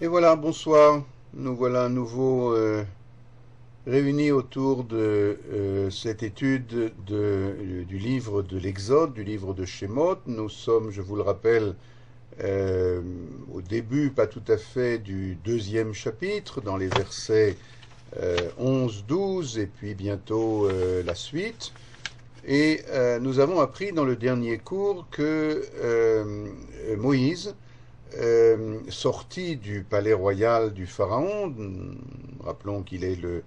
Et voilà, bonsoir. Nous voilà à nouveau réunis autour de cette étude du livre de l'Exode, du livre de Shemot. Nous sommes, je vous le rappelle, au début, pas tout à fait, du deuxième chapitre, dans les versets 11, 12, et puis bientôt la suite. Et nous avons appris dans le dernier cours que Moïse, sorti du palais royal du pharaon, rappelons qu'il est le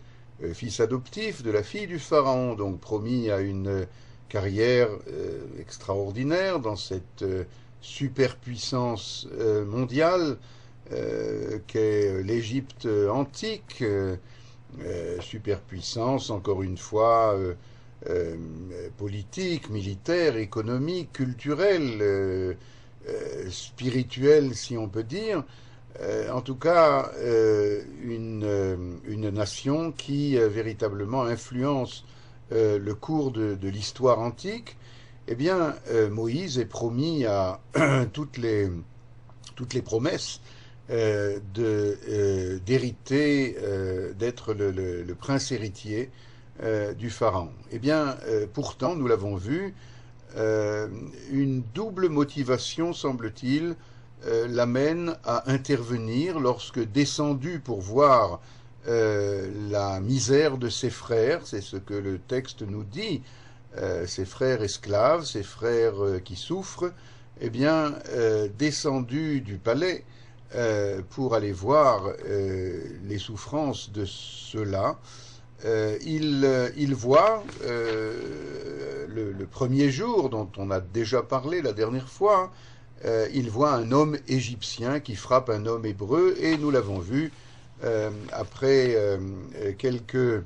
fils adoptif de la fille du pharaon, donc promis à une carrière extraordinaire dans cette superpuissance mondiale qu'est l'Égypte antique, superpuissance encore une fois politique, militaire, économique, culturelle, spirituelle, si on peut dire. En tout cas, une nation qui véritablement influence le cours de l'histoire antique. Eh bien, Moïse est promis à toutes les promesses d'hériter, d'être le prince héritier du pharaon. Eh bien, pourtant, nous l'avons vu, une double motivation, semble-t-il, l'amène à intervenir lorsque, descendu pour voir la misère de ses frères, c'est ce que le texte nous dit, ses frères esclaves, ses frères qui souffrent, eh bien, descendu du palais pour aller voir les souffrances de ceux-là, il voit le premier jour dont on a déjà parlé la dernière fois, il voit un homme égyptien qui frappe un homme hébreu, et nous l'avons vu après quelques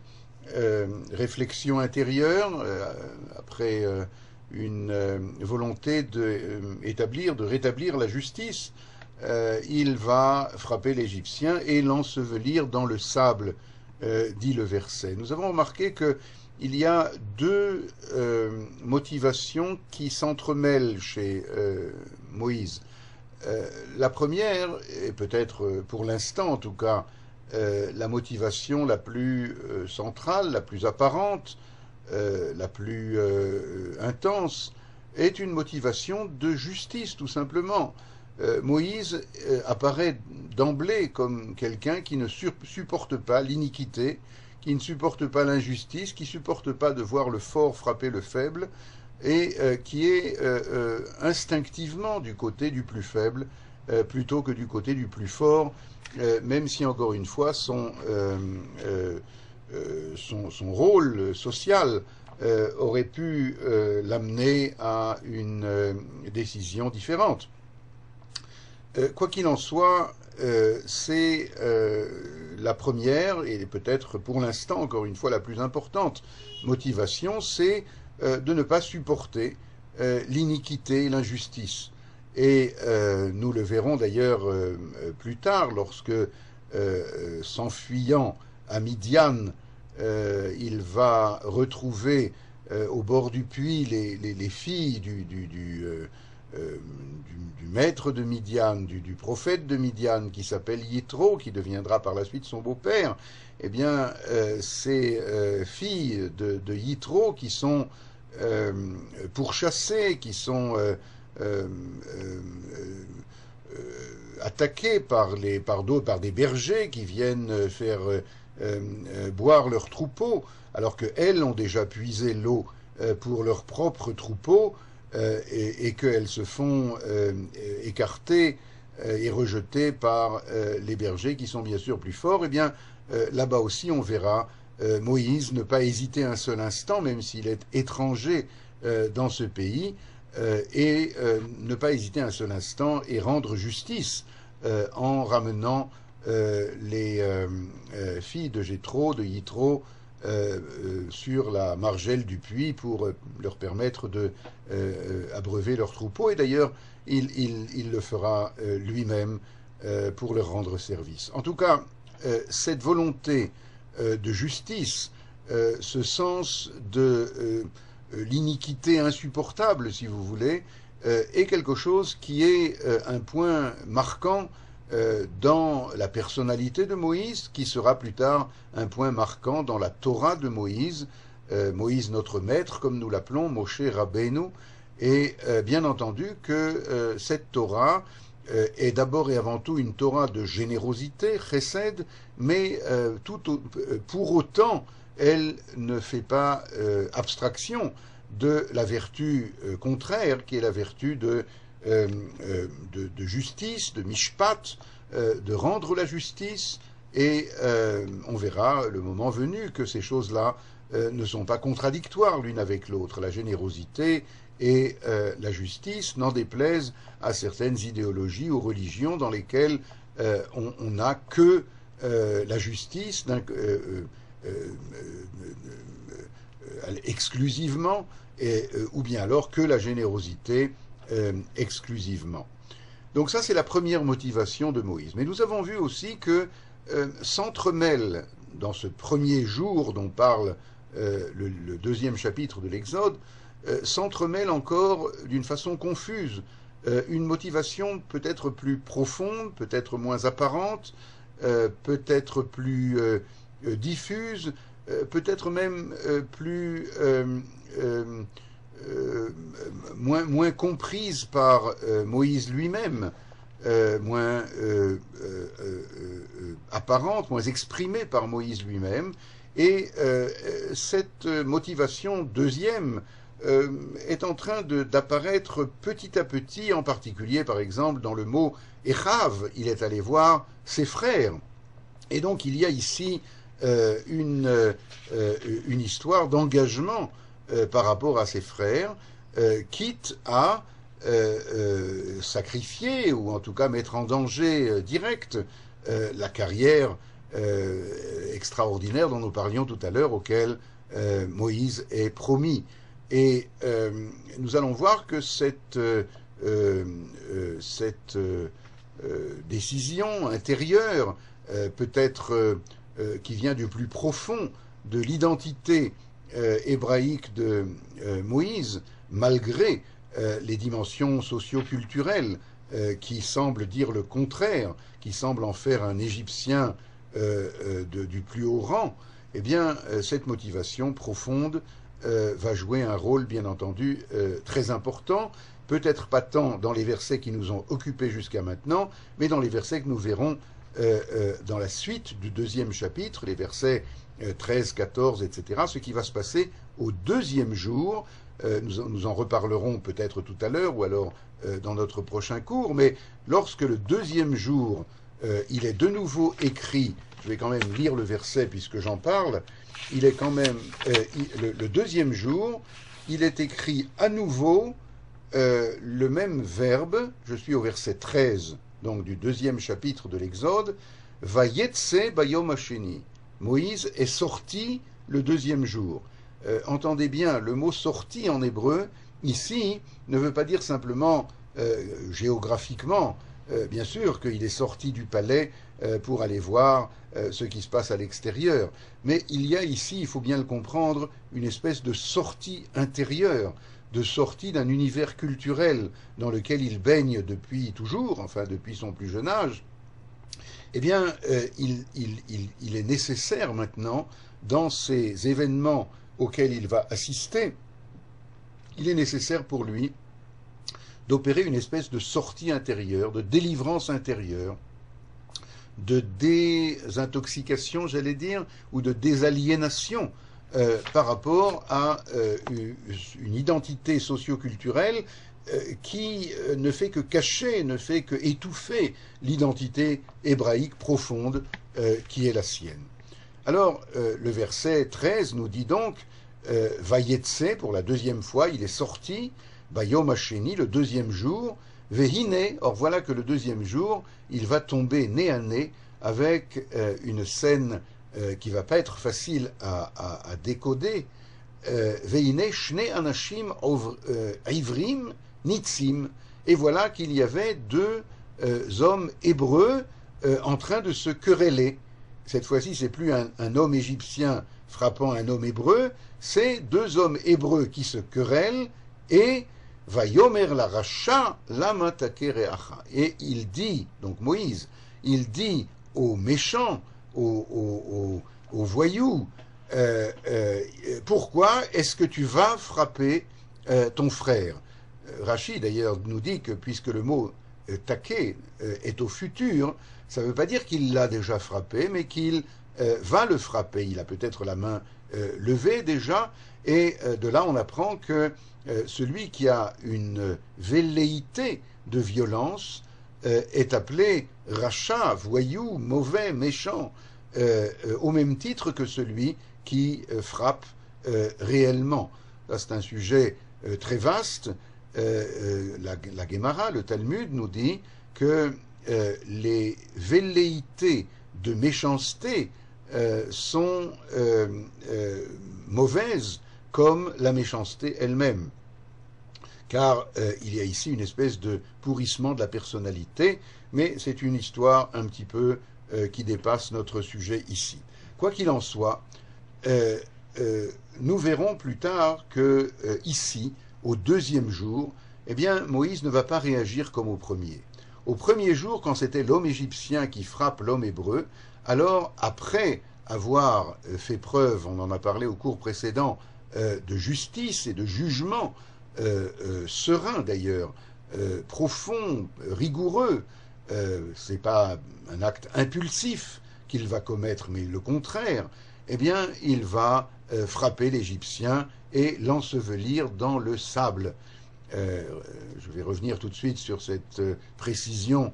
réflexions intérieures, après une volonté de rétablir la justice, il va frapper l'Égyptien et l'ensevelir dans le sable, dit le verset. Nous avons remarqué qu'il y a deux motivations qui s'entremêlent chez Moïse. La première, et peut-être pour l'instant en tout cas, la motivation la plus centrale, la plus apparente, la plus intense, est une motivation de justice, tout simplement. Moïse apparaît d'emblée comme quelqu'un qui ne supporte pas l'iniquité, qui ne supporte pas l'injustice, qui ne supporte pas de voir le fort frapper le faible, et qui est instinctivement du côté du plus faible plutôt que du côté du plus fort, même si encore une fois son rôle social aurait pu l'amener à une décision différente. Quoi qu'il en soit, c'est la première, et peut-être pour l'instant encore une fois la plus importante motivation, c'est de ne pas supporter l'iniquité, l'injustice. Et nous le verrons d'ailleurs plus tard, lorsque, s'enfuyant à Midian, il va retrouver au bord du puits les filles du maître de Midian, du prophète de Midian, qui s'appelle Yitro, qui deviendra par la suite son beau-père. Eh bien, ces filles de Yitro qui sont pourchassées, qui sont attaquées par des bergers qui viennent faire boire leurs troupeaux, alors qu'elles ont déjà puisé l'eau pour leurs propres troupeaux, et qu'elles se font écarter et rejeter par les bergers qui sont bien sûr plus forts. Eh bien, là-bas aussi, on verra Moïse ne pas hésiter un seul instant, même s'il est étranger dans ce pays, et ne pas hésiter un seul instant et rendre justice en ramenant les filles de Jéthro, de Yitro, sur la margelle du puits pour leur permettre de abreuver leurs troupeaux. Et d'ailleurs, il le fera lui-même pour leur rendre service. En tout cas, cette volonté de justice, ce sens de l'iniquité insupportable, si vous voulez, est quelque chose qui est un point marquant dans la personnalité de Moïse, qui sera plus tard un point marquant dans la Torah de Moïse, Moïse notre maître, comme nous l'appelons, Moshe Rabbeinu, et bien entendu que cette Torah est d'abord et avant tout une Torah de générosité, chesed, mais pour autant, elle ne fait pas abstraction de la vertu contraire, qui est la vertu de justice, de mishpat, de rendre la justice, et on verra le moment venu que ces choses-là ne sont pas contradictoires l'une avec l'autre. La générosité et la justice, n'en déplaise à certaines idéologies ou religions dans lesquelles on n'a que la justice exclusivement, ou bien alors que la générosité exclusivement. Donc ça, c'est la première motivation de Moïse. Mais nous avons vu aussi que s'entremêle dans ce premier jour dont parle le deuxième chapitre de l'Exode, s'entremêle encore d'une façon confuse une motivation peut-être plus profonde, peut-être moins apparente, peut-être plus diffuse, peut-être même plus moins comprise par Moïse lui-même, moins apparente, moins exprimée par Moïse lui-même. Et cette motivation deuxième est en train d'apparaître petit à petit, en particulier par exemple dans le mot Echav, il est allé voir ses frères. Et donc il y a ici une histoire d'engagement par rapport à ses frères, quitte à sacrifier, ou en tout cas mettre en danger direct la carrière extraordinaire dont nous parlions tout à l'heure, auquel Moïse est promis. Et nous allons voir que cette décision intérieure, peut-être qui vient du plus profond de l'identité hébraïque de Moïse, malgré les dimensions socio-culturelles qui semblent dire le contraire, qui semblent en faire un Égyptien du plus haut rang, eh bien, cette motivation profonde va jouer un rôle, bien entendu, très important, peut-être pas tant dans les versets qui nous ont occupés jusqu'à maintenant, mais dans les versets que nous verrons dans la suite du deuxième chapitre, les versets 13, 14, etc., ce qui va se passer au deuxième jour. Nous en reparlerons peut-être tout à l'heure, ou alors dans notre prochain cours, mais lorsque le deuxième jour, il est de nouveau écrit, je vais quand même lire le verset puisque j'en parle, il est quand même, le deuxième jour, il est écrit à nouveau le même verbe, je suis au verset 13, donc du deuxième chapitre de l'Exode, Vayetse bayom hasheni. Moïse est sorti le deuxième jour. Entendez bien, le mot sorti en hébreu, ici, ne veut pas dire simplement géographiquement, bien sûr qu'il est sorti du palais pour aller voir ce qui se passe à l'extérieur. Mais il y a ici, il faut bien le comprendre, une espèce de sortie intérieure, de sortie d'un univers culturel dans lequel il baigne depuis toujours, enfin depuis son plus jeune âge. Eh bien, il est nécessaire maintenant, dans ces événements auxquels il va assister, il est nécessaire pour lui d'opérer une espèce de sortie intérieure, de délivrance intérieure, de désintoxication, j'allais dire, ou de désaliénation par rapport à une identité socio-culturelle qui ne fait que cacher, ne fait que étouffer l'identité hébraïque profonde qui est la sienne. Alors, le verset 13 nous dit donc, Vayetse, pour la deuxième fois, il est sorti, Bayom Hasheni, le deuxième jour, Vehine, or voilà que le deuxième jour, il va tomber nez à nez avec une scène qui va pas être facile à décoder. Vehine, Shne Anashim Ivrim Nitzim, et voilà qu'il y avait deux hommes hébreux en train de se quereller. Cette fois-ci, c'est plus un homme égyptien frappant un homme hébreu, c'est deux hommes hébreux qui se querellent, et Vayomer la racha lama takereacha. Et il dit, donc Moïse, il dit aux méchants, aux voyous, pourquoi est-ce que tu vas frapper ton frère? Rachi d'ailleurs nous dit que puisque le mot taquer est au futur, ça ne veut pas dire qu'il l'a déjà frappé, mais qu'il va le frapper. Il a peut-être la main levée déjà, et de là on apprend que celui qui a une velléité de violence est appelé rachat, voyou, mauvais, méchant, au même titre que celui qui frappe réellement. Là, c'est un sujet très vaste. La Gemara, le Talmud, nous dit que les velléités de méchanceté sont mauvaises comme la méchanceté elle-même. Car il y a ici une espèce de pourrissement de la personnalité, mais c'est une histoire un petit peu qui dépasse notre sujet ici. Quoi qu'il en soit, nous verrons plus tard que ici, au deuxième jour, eh bien, Moïse ne va pas réagir comme au premier. Au premier jour, quand c'était l'homme égyptien qui frappe l'homme hébreu, alors, après avoir fait preuve, on en a parlé au cours précédent, de justice et de jugement, serein d'ailleurs, profond, rigoureux, c'est pas un acte impulsif qu'il va commettre, mais le contraire, eh bien, il va frapper l'Égyptien et l'ensevelir dans le sable. Je vais revenir tout de suite sur cette précision,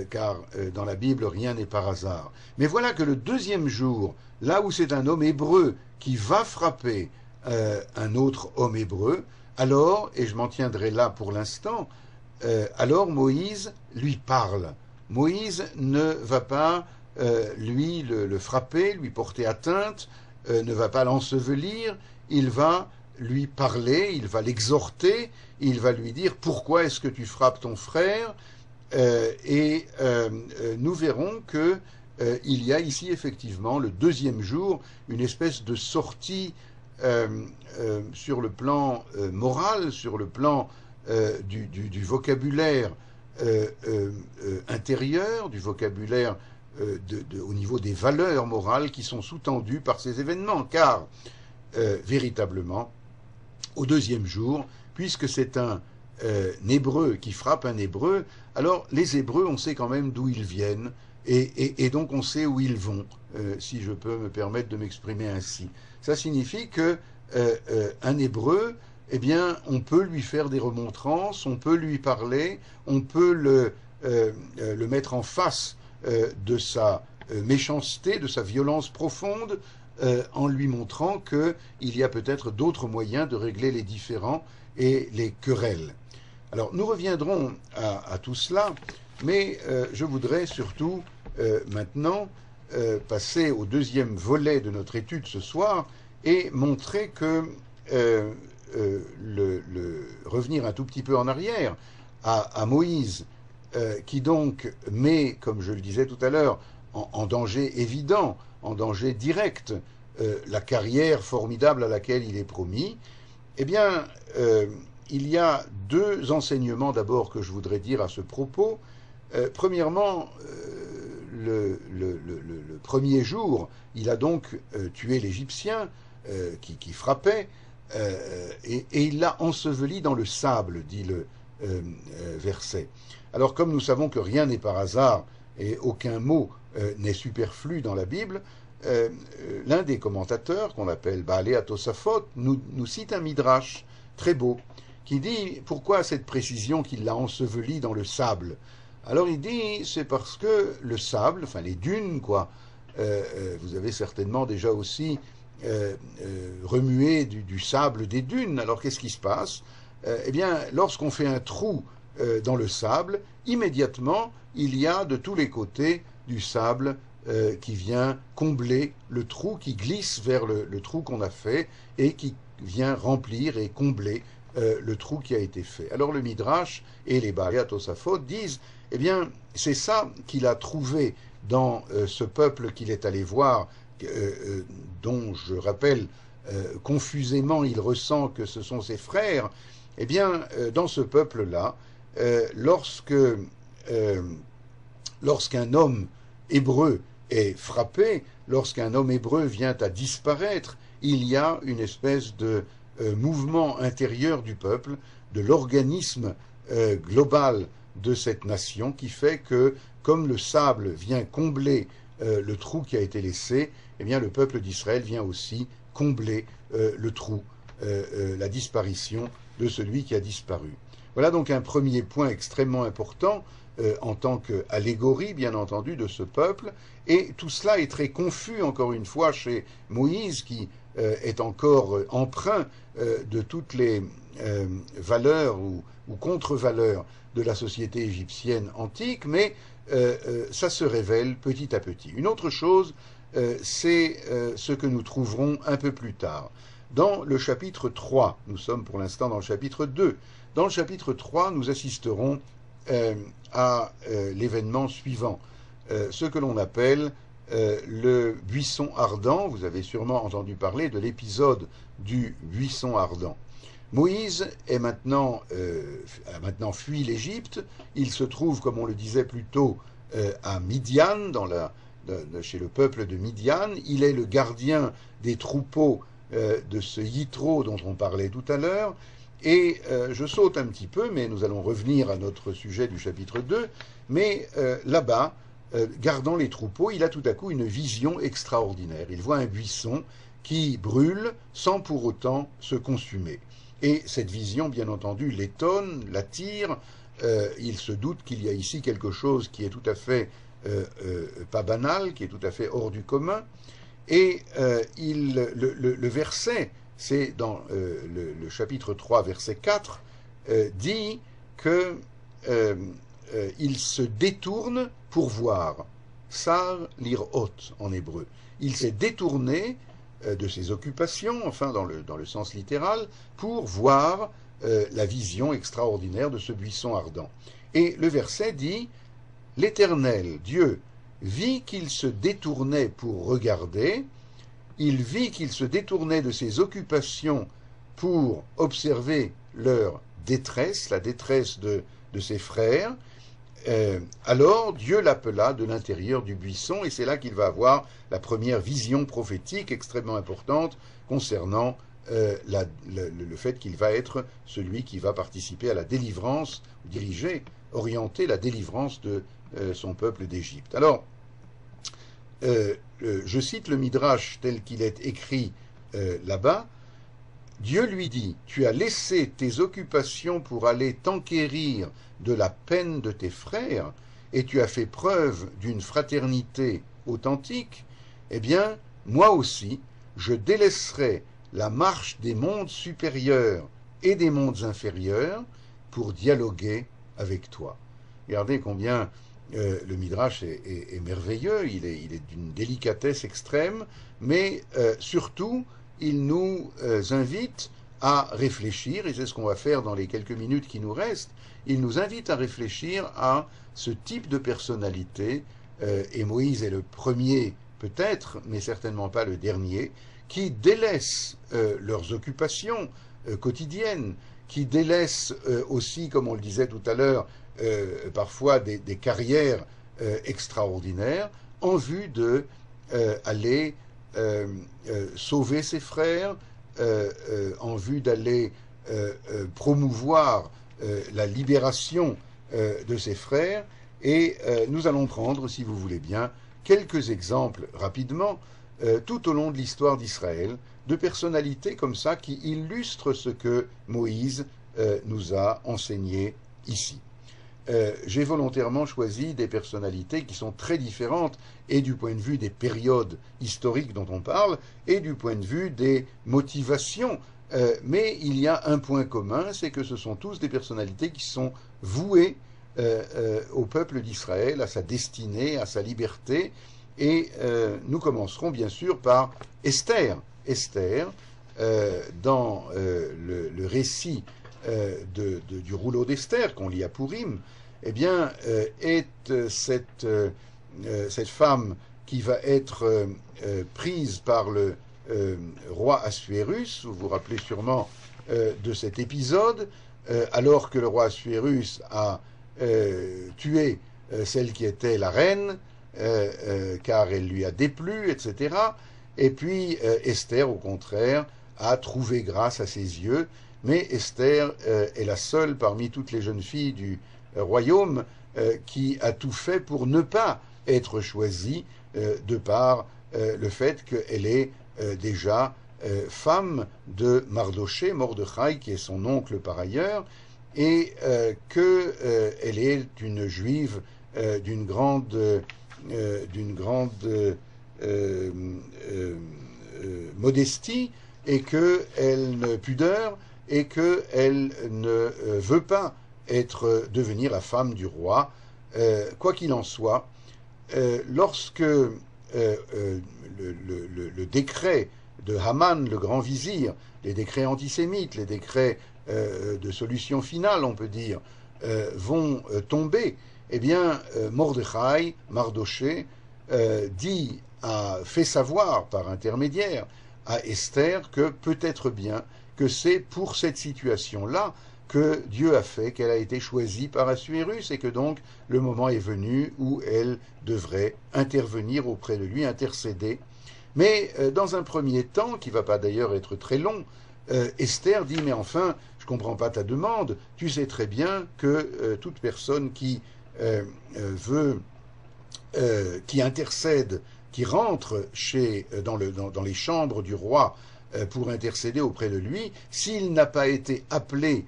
car dans la Bible, rien n'est par hasard. Mais voilà que le deuxième jour, là où c'est un homme hébreu qui va frapper un autre homme hébreu, alors, et je m'en tiendrai là pour l'instant, alors Moïse lui parle. Moïse ne va pas lui le frapper, lui porter atteinte, ne va pas l'ensevelir, il va lui parler, il va l'exhorter, il va lui dire pourquoi est-ce que tu frappes ton frère, et nous verrons que il y a ici effectivement le deuxième jour une espèce de sortie sur le plan moral, sur le plan du vocabulaire intérieur, du vocabulaire au niveau des valeurs morales qui sont sous-tendues par ces événements, car véritablement, au deuxième jour, puisque c'est un Hébreu qui frappe un Hébreu, alors les Hébreux, on sait quand même d'où ils viennent, et donc on sait où ils vont, si je peux me permettre de m'exprimer ainsi. Ça signifie que un Hébreu, eh bien, on peut lui faire des remontrances, on peut lui parler, on peut le mettre en face de sa méchanceté, de sa violence profonde, en lui montrant qu'il y a peut-être d'autres moyens de régler les différends et les querelles. Alors, nous reviendrons à tout cela, mais je voudrais surtout maintenant passer au deuxième volet de notre étude ce soir et montrer que revenir un tout petit peu en arrière à Moïse, qui donc met, comme je le disais tout à l'heure, en danger évident, en danger direct, la carrière formidable à laquelle il est promis, eh bien, il y a deux enseignements d'abord que je voudrais dire à ce propos. Premièrement, le premier jour, il a donc tué l'Égyptien qui frappait, et il l'a enseveli dans le sable, dit le verset. Alors, comme nous savons que rien n'est par hasard et aucun mot n'est superflu dans la Bible, l'un des commentateurs, qu'on appelle Baalé Atosafot, nous cite un midrash très beau, qui dit pourquoi cette précision qu'il l'a enseveli dans le sable. Alors il dit c'est parce que le sable, enfin les dunes quoi, vous avez certainement déjà aussi remué du sable des dunes. Alors qu'est-ce qui se passe? Eh bien lorsqu'on fait un trou dans le sable, immédiatement il y a de tous les côtés du sable qui vient combler le trou, qui glisse vers le trou qu'on a fait et qui vient remplir et combler le trou qui a été fait. Alors le Midrash et les Baalé Atosafot disent, eh bien, c'est ça qu'il a trouvé dans ce peuple qu'il est allé voir, dont, je rappelle, confusément il ressent que ce sont ses frères, Eh bien, dans ce peuple-là, lorsqu'un homme hébreu est frappé, lorsqu'un homme hébreu vient à disparaître, il y a une espèce de mouvement intérieur du peuple, de l'organisme global de cette nation qui fait que, comme le sable vient combler le trou qui a été laissé, eh bien le peuple d'Israël vient aussi combler le trou, la disparition de celui qui a disparu. Voilà donc un premier point extrêmement important en tant qu'allégorie, bien entendu, de ce peuple. Et tout cela est très confus, encore une fois, chez Moïse, qui est encore empreint de toutes les valeurs ou contre-valeurs de la société égyptienne antique, mais ça se révèle petit à petit. Une autre chose, c'est ce que nous trouverons un peu plus tard. Dans le chapitre 3, nous sommes pour l'instant dans le chapitre 2, dans le chapitre 3, nous assisterons à l'événement suivant, ce que l'on appelle le buisson ardent. Vous avez sûrement entendu parler de l'épisode du buisson ardent. Moïse a maintenant fui l'Égypte. Il se trouve, comme on le disait plus tôt, à Midian, chez le peuple de Midian. Il est le gardien des troupeaux de ce Yitro dont on parlait tout à l'heure. Et je saute un petit peu, mais nous allons revenir à notre sujet du chapitre 2. Mais là-bas, gardant les troupeaux, il a tout à coup une vision extraordinaire. Il voit un buisson qui brûle sans pour autant se consumer. Et cette vision, bien entendu, l'étonne, l'attire. Il se doute qu'il y a ici quelque chose qui est tout à fait pas banal, qui est tout à fait hors du commun. Et le verset, c'est dans le chapitre 3, verset 4, dit que il se détourne pour voir. Sar lirot en hébreu. Il s'est détourné de ses occupations, enfin dans le sens littéral, pour voir la vision extraordinaire de ce buisson ardent. Et le verset dit « L'Éternel, Dieu, vit qu'il se détournait pour regarder, il vit qu'il se détournait de ses occupations pour observer leur détresse, la détresse de ses frères. Alors Dieu l'appela de l'intérieur du buisson, et c'est là qu'il va avoir la première vision prophétique extrêmement importante concernant le fait qu'il va être celui qui va participer à la délivrance, diriger, orienter la délivrance de son peuple d'Égypte. Alors, je cite le Midrash tel qu'il est écrit là-bas. Dieu lui dit, tu as laissé tes occupations pour aller t'enquérir de la peine de tes frères, et tu as fait preuve d'une fraternité authentique, eh bien, moi aussi, je délaisserai la marche des mondes supérieurs et des mondes inférieurs pour dialoguer avec toi. Regardez combien le Midrash est merveilleux, il est d'une délicatesse extrême, mais surtout, il nous invite à réfléchir, et c'est ce qu'on va faire dans les quelques minutes qui nous restent, il nous invite à réfléchir à ce type de personnalité, et Moïse est le premier peut-être, mais certainement pas le dernier, qui délaissent leurs occupations quotidiennes, qui délaissent aussi, comme on le disait tout à l'heure, parfois des carrières extraordinaires, en vue de aller sauver ses frères, en vue d'aller promouvoir la libération de ses frères. Et nous allons prendre, si vous voulez bien, quelques exemples rapidement, tout au long de l'histoire d'Israël, de personnalités comme ça qui illustrent ce que Moïse nous a enseigné ici. J'ai volontairement choisi des personnalités qui sont très différentes, et du point de vue des périodes historiques dont on parle, et du point de vue des motivations. Mais il y a un point commun, c'est que ce sont tous des personnalités qui sont vouées au peuple d'Israël, à sa destinée, à sa liberté. Et nous commencerons bien sûr par Esther. Esther, dans le récit du rouleau d'Esther qu'on lit à Pourim, eh bien, est cette femme qui va être prise par le roi Assuérus. Vous vous rappelez sûrement de cet épisode alors que le roi Assuérus a tué celle qui était la reine, car elle lui a déplu, etc. Et puis Esther, au contraire, a trouvé grâce à ses yeux, mais Esther est la seule parmi toutes les jeunes filles du royaume qui a tout fait pour ne pas être choisie de par le fait qu'elle est déjà femme de Mardoché, Mordechai, qui est son oncle par ailleurs, et qu'elle est une juive d'une grande modestie et pudeur, et qu'elle ne veut pas devenir la femme du roi. Quoi qu'il en soit, lorsque le décret de Haman, le grand vizir, les décrets antisémites, les décrets de solution finale, on peut dire, vont tomber, eh bien, Mordechai, Mardoché, fait savoir par intermédiaire à Esther que peut-être bien que c'est pour cette situation-là que Dieu a fait qu'elle a été choisie par Assuérus et que donc le moment est venu où elle devrait intervenir auprès de lui, intercéder. Mais dans un premier temps, qui ne va pas d'ailleurs être très long, Esther dit « Mais enfin, je ne comprends pas ta demande, tu sais très bien que toute personne qui qui intercède, qui rentre dans les chambres du roi pour intercéder auprès de lui, s'il n'a pas été appelé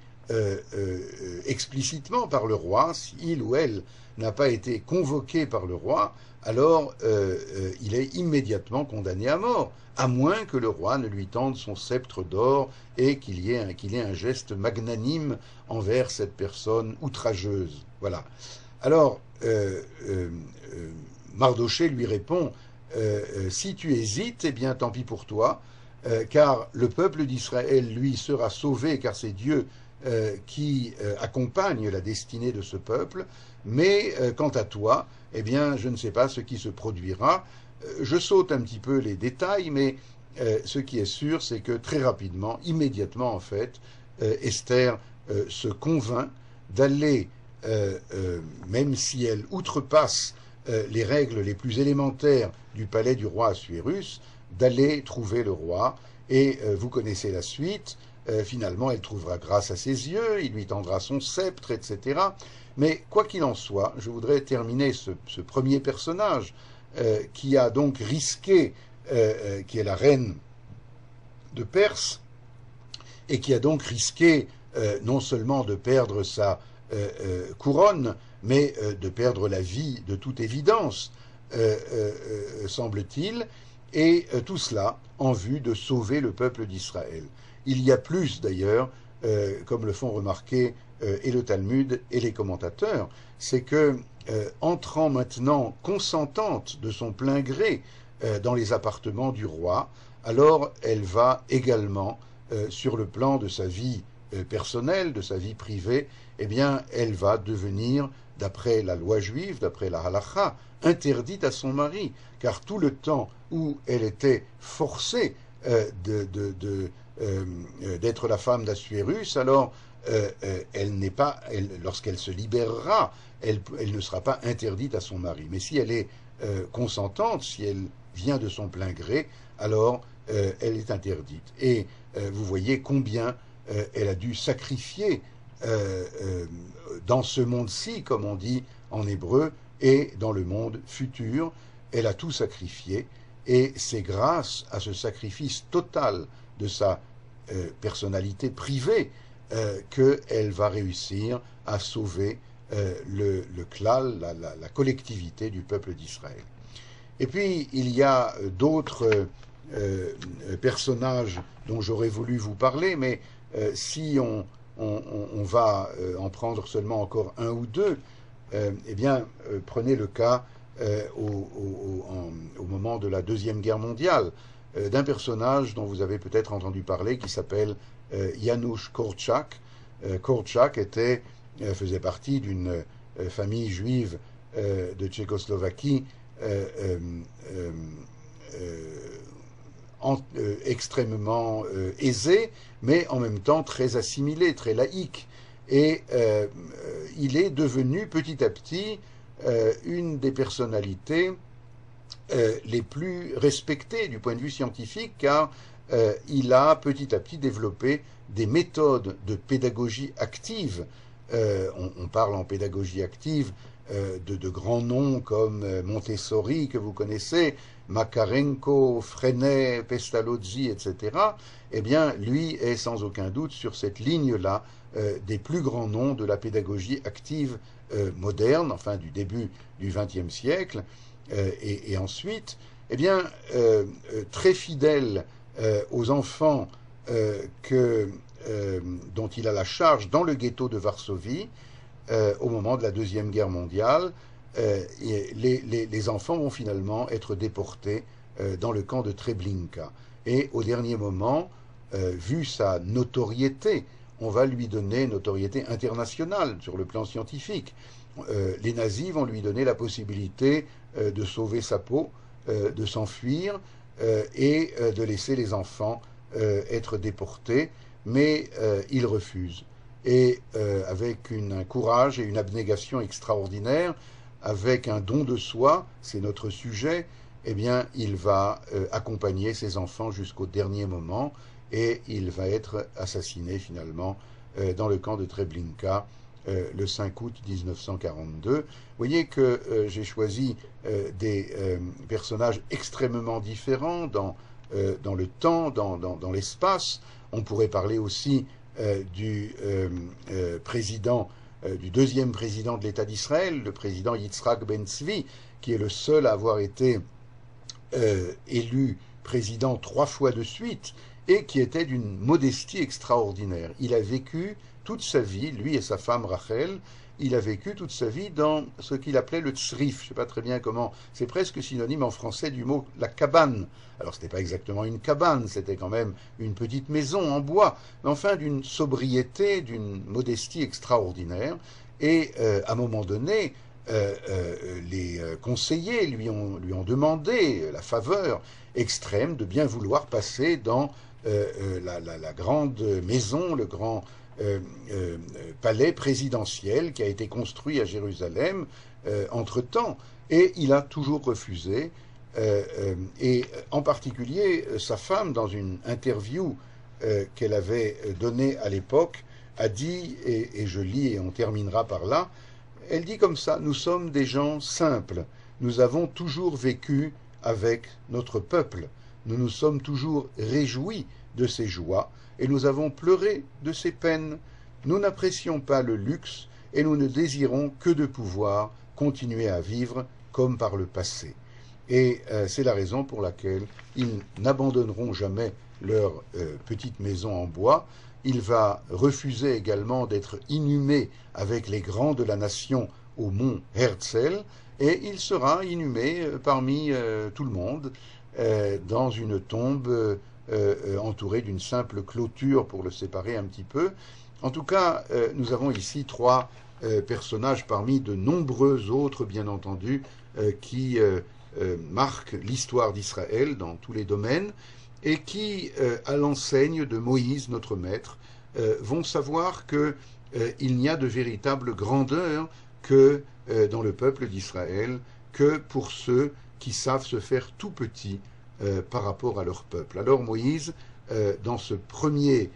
explicitement par le roi, si il ou elle n'a pas été convoqué par le roi, alors il est immédiatement condamné à mort, à moins que le roi ne lui tende son sceptre d'or et qu'il ait un geste magnanime envers cette personne outrageuse. Voilà. Alors, Mardoché lui répond si tu hésites, eh bien tant pis pour toi, car le peuple d'Israël, lui, sera sauvé, car c'est Dieu qui accompagne la destinée de ce peuple, mais quant à toi, eh bien, je ne sais pas ce qui se produira. Je saute un petit peu les détails, mais ce qui est sûr, c'est que très rapidement, immédiatement en fait, Esther se convainc d'aller, même si elle outrepasse les règles les plus élémentaires du palais du roi Assuérus, d'aller trouver le roi. Et vous connaissez la suite. Finalement, elle trouvera grâce à ses yeux, il lui tendra son sceptre, etc. Mais quoi qu'il en soit, je voudrais terminer ce premier personnage qui a donc risqué, qui est la reine de Perse, et qui a donc risqué non seulement de perdre sa couronne, mais de perdre la vie de toute évidence, semble-t-il, et tout cela en vue de sauver le peuple d'Israël. Il y a plus d'ailleurs, comme le font remarquer et le Talmud et les commentateurs, c'est que, entrant maintenant consentante de son plein gré dans les appartements du roi, alors elle va également, sur le plan de sa vie personnelle, de sa vie privée, eh bien, elle va devenir, d'après la loi juive, d'après la halacha, interdite à son mari, car tout le temps où elle était forcée d'être la femme d'Assuérus, alors lorsqu'elle se libérera, elle ne sera pas interdite à son mari. Mais si elle est consentante, si elle vient de son plein gré, alors elle est interdite. Et vous voyez combien elle a dû sacrifier dans ce monde-ci, comme on dit en hébreu, et dans le monde futur. Elle a tout sacrifié, et c'est grâce à ce sacrifice total de sa personnalité privée qu'elle va réussir à sauver le klal, la collectivité du peuple d'Israël. Et puis, il y a d'autres personnages dont j'aurais voulu vous parler, mais si on va en prendre seulement encore un ou deux, eh bien, prenez le cas au moment de la Deuxième Guerre mondiale, d'un personnage dont vous avez peut-être entendu parler, qui s'appelle Janusz Korczak. Korczak faisait partie d'une famille juive de Tchécoslovaquie extrêmement aisée, mais en même temps très assimilée, très laïque. Et il est devenu petit à petit une des personnalités les plus respectées du point de vue scientifique, car il a petit à petit développé des méthodes de pédagogie active. On parle en pédagogie active de grands noms comme Montessori, que vous connaissez, Makarenko, Freinet, Pestalozzi, etc. Eh bien, lui est sans aucun doute sur cette ligne-là des plus grands noms de la pédagogie active moderne, enfin du début du XXe siècle. Et ensuite, eh bien, très fidèle aux enfants dont il a la charge dans le ghetto de Varsovie, au moment de la Deuxième Guerre mondiale, les enfants vont finalement être déportés dans le camp de Treblinka. Et au dernier moment, vu sa notoriété, on va lui donner notoriété internationale sur le plan scientifique. Les nazis vont lui donner la possibilité de sauver sa peau, de s'enfuir et de laisser les enfants être déportés, mais il refuse. Et avec un courage et une abnégation extraordinaire, avec un don de soi, c'est notre sujet, eh bien, il va accompagner ses enfants jusqu'au dernier moment et il va être assassiné finalement dans le camp de Treblinka le 5 août 1942. Vous voyez que j'ai choisi des personnages extrêmement différents dans le temps, dans l'espace. On pourrait parler aussi du président, du deuxième président de l'État d'Israël, le président Yitzhak Ben Tzvi, qui est le seul à avoir été élu président 3 fois de suite et qui était d'une modestie extraordinaire. Il a vécu toute sa vie, lui et sa femme Rachel, il a vécu toute sa vie dans ce qu'il appelait le tsrif. Je ne sais pas très bien comment, c'est presque synonyme en français du mot la cabane. Alors ce n'était pas exactement une cabane, c'était quand même une petite maison en bois, mais enfin d'une sobriété, d'une modestie extraordinaire. Et à un moment donné, les conseillers lui ont demandé la faveur extrême de bien vouloir passer dans la grande maison, le grand palais présidentiel qui a été construit à Jérusalem entre-temps. Et il a toujours refusé. Et en particulier, sa femme, dans une interview qu'elle avait donnée à l'époque, a dit, et je lis et on terminera par là, elle dit comme ça: nous sommes des gens simples, nous avons toujours vécu avec notre peuple, nous nous sommes toujours réjouis de ses joies et nous avons pleuré de ses peines. Nous n'apprécions pas le luxe et nous ne désirons que de pouvoir continuer à vivre comme par le passé. Et c'est la raison pour laquelle ils n'abandonneront jamais leur petite maison en bois. Il va refuser également d'être inhumé avec les grands de la nation au mont Herzl, et il sera inhumé parmi tout le monde dans une tombe entourée d'une simple clôture pour le séparer un petit peu. En tout cas, nous avons ici 3 personnages parmi de nombreux autres, bien entendu, qui marquent l'histoire d'Israël dans tous les domaines et qui, à l'enseigne de Moïse, notre maître, vont savoir qu'il n'y a de véritable grandeur que dans le peuple d'Israël, que pour ceux qui savent se faire tout petits par rapport à leur peuple. Alors Moïse, dans ce premier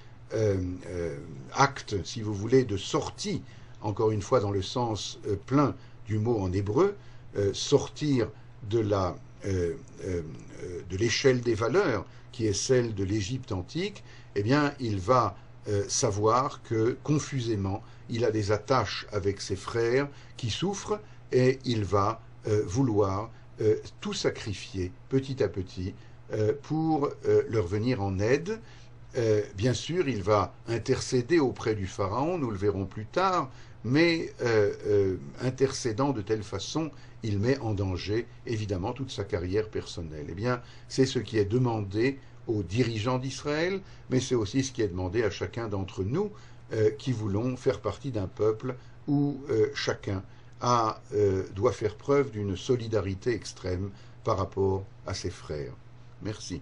acte, si vous voulez, de sortie, encore une fois dans le sens plein du mot en hébreu, sortir de l'échelle des valeurs, qui est celle de l'Égypte antique, eh bien, il va savoir que, confusément, il a des attaches avec ses frères qui souffrent, et il va vouloir tout sacrifier, petit à petit, pour leur venir en aide. Bien sûr, il va intercéder auprès du Pharaon, nous le verrons plus tard, mais intercédant de telle façon, il met en danger, évidemment, toute sa carrière personnelle. Eh bien, c'est ce qui est demandé aux dirigeants d'Israël, mais c'est aussi ce qui est demandé à chacun d'entre nous qui voulons faire partie d'un peuple où chacun doit faire preuve d'une solidarité extrême par rapport à ses frères. Merci.